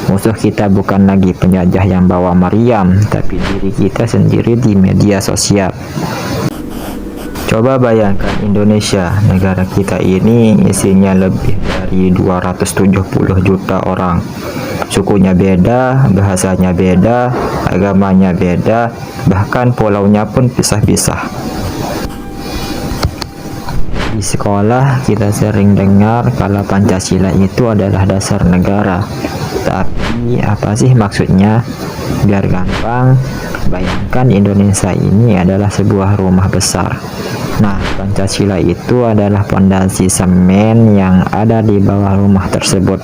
Musuh kita bukan lagi penjajah yang bawa meriam, tapi diri kita sendiri di media sosial. Coba bayangkan Indonesia, negara kita ini isinya lebih dari 270 juta orang. Sukunya beda, bahasanya beda, agamanya beda, bahkan pulaunya pun pisah-pisah. Di sekolah kita sering dengar kalau Pancasila itu adalah dasar negara. Tapi apa sih maksudnya? Biar gampang, bayangkan Indonesia ini adalah sebuah rumah besar. Nah, Pancasila itu adalah fondasi semen yang ada di bawah rumah tersebut.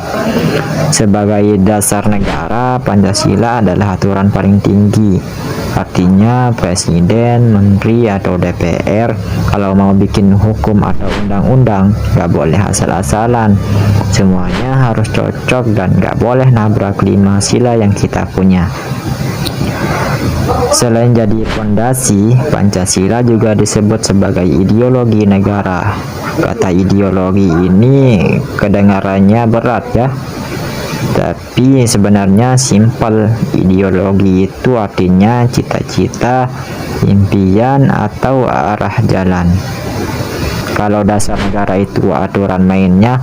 Sebagai dasar negara, Pancasila adalah aturan paling tinggi. Artinya presiden, menteri, atau DPR kalau mau bikin hukum atau undang-undang gak boleh asal-asalan. Semuanya harus cocok dan gak boleh nabrak 5 sila yang kita punya. Selain jadi fondasi, Pancasila juga disebut sebagai ideologi negara. Kata ideologi ini kedengarannya berat ya, tapi sebenarnya simpel. Ideologi itu artinya cita-cita, impian, atau arah jalan. Kalau dasar negara itu aturan mainnya,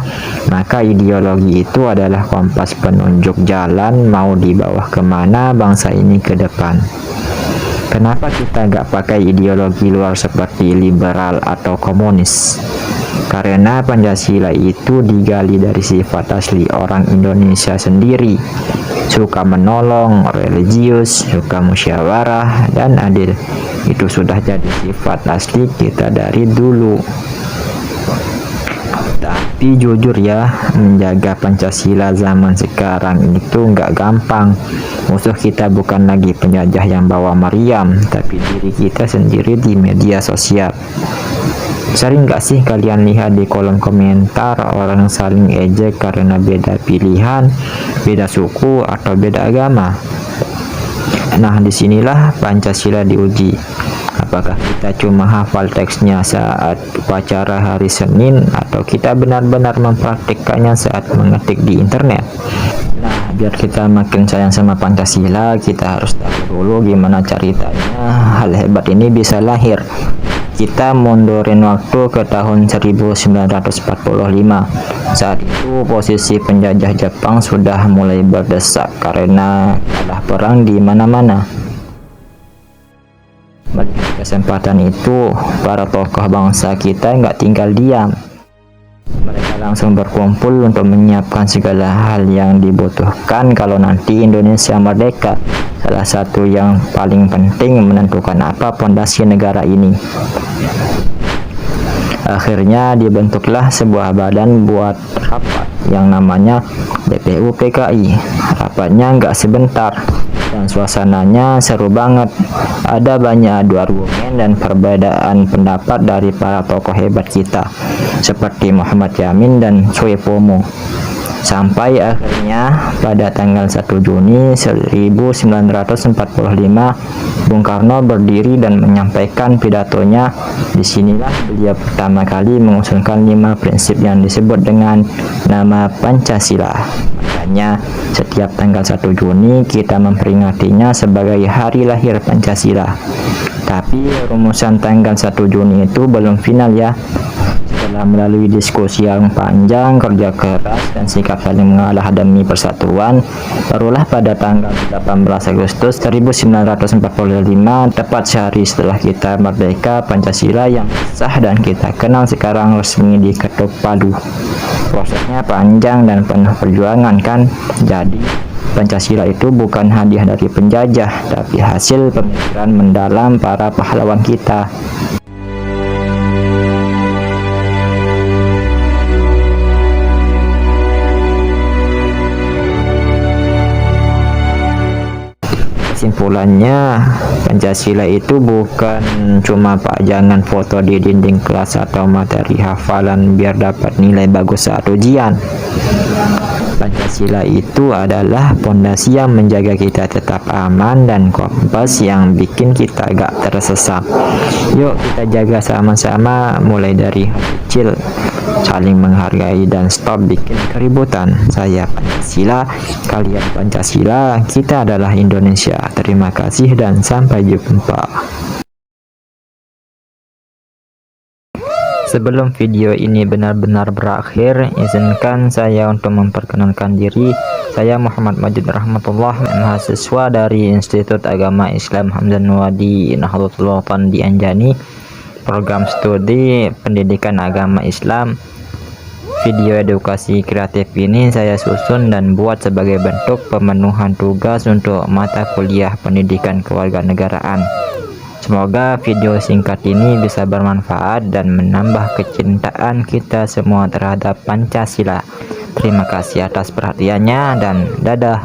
maka ideologi itu adalah kompas penunjuk jalan mau dibawa kemana bangsa ini ke depan. Kenapa kita nggak pakai ideologi luar seperti liberal atau komunis? Karena Pancasila itu digali dari sifat asli orang Indonesia sendiri. Suka menolong, religius, suka musyawarah, dan adil. Itu sudah jadi sifat asli kita dari dulu. Tapi jujur ya, menjaga Pancasila zaman sekarang itu nggak gampang. Musuh kita bukan lagi penjajah yang bawa meriam, tapi diri kita sendiri di media sosial. Sering nggak sih kalian lihat di kolom komentar orang saling ejek karena beda pilihan, beda suku, atau beda agama? Nah, disinilah Pancasila diuji. Apakah kita cuma hafal teksnya saat upacara hari Senin, atau kita benar-benar mempraktikkannya saat mengetik di internet? Nah, biar kita makin sayang sama Pancasila, kita harus tahu dulu gimana ceritanya hal hebat ini bisa lahir. Kita mundurin waktu ke tahun 1945. Saat itu posisi penjajah Jepang sudah mulai berdesak karena kalah perang di mana-mana. Melihat kesempatan itu, para tokoh bangsa kita nggak tinggal diam. Mereka langsung berkumpul untuk menyiapkan segala hal yang dibutuhkan kalau nanti Indonesia merdeka. Salah satu yang paling penting menentukan apa fondasi negara ini. Akhirnya dibentuklah sebuah badan buat rapat yang namanya BPUPKI. Rapatnya nggak sebentar dan suasananya seru banget. Ada banyak adu argumen dan perbedaan pendapat dari para tokoh hebat kita seperti Muhammad Yamin dan Soepomo. Sampai akhirnya pada tanggal 1 Juni 1945 Bung Karno berdiri dan menyampaikan pidatonya. Disinilah beliau pertama kali mengusulkan 5 prinsip yang disebut dengan nama Pancasila. Makanya setiap tanggal 1 Juni kita memperingatinya sebagai hari lahir Pancasila. Tapi rumusan tanggal 1 Juni itu belum final ya. Setelah melalui diskusi yang panjang, kerja keras, dan sikap saling mengalah demi persatuan, barulah pada tanggal 18 Agustus 1945, tepat sehari setelah kita merdeka, Pancasila yang sah dan kita kenal sekarang resmi diketuk palu. Prosesnya panjang dan penuh perjuangan kan? Jadi Pancasila itu bukan hadiah dari penjajah, tapi hasil pemikiran mendalam para pahlawan kita. Kesimpulannya, Pancasila itu bukan cuma pajangan foto di dinding kelas atau materi hafalan biar dapat nilai bagus saat ujian. Pancasila itu adalah fondasi yang menjaga kita tetap aman dan kompas yang bikin kita gak tersesat. Yuk kita jaga sama-sama mulai dari hal kecil. saling menghargai dan stop bikin keributan. Saya Pancasila, kalian Pancasila, kita adalah Indonesia. Terima kasih dan sampai jumpa. Sebelum video ini benar-benar berakhir, izinkan saya untuk memperkenalkan diri. Saya Muhammad Majid Rahmatullah, mahasiswa dari Institut Agama Islam Hamdan Wadi Nahdlatul Ulama di Anjani, program studi Pendidikan Agama Islam. Video edukasi kreatif ini saya susun dan buat sebagai bentuk pemenuhan tugas untuk mata kuliah Pendidikan Kewarganegaraan. Semoga video singkat ini bisa bermanfaat dan menambah kecintaan kita semua terhadap Pancasila. Terima kasih atas perhatiannya dan dadah.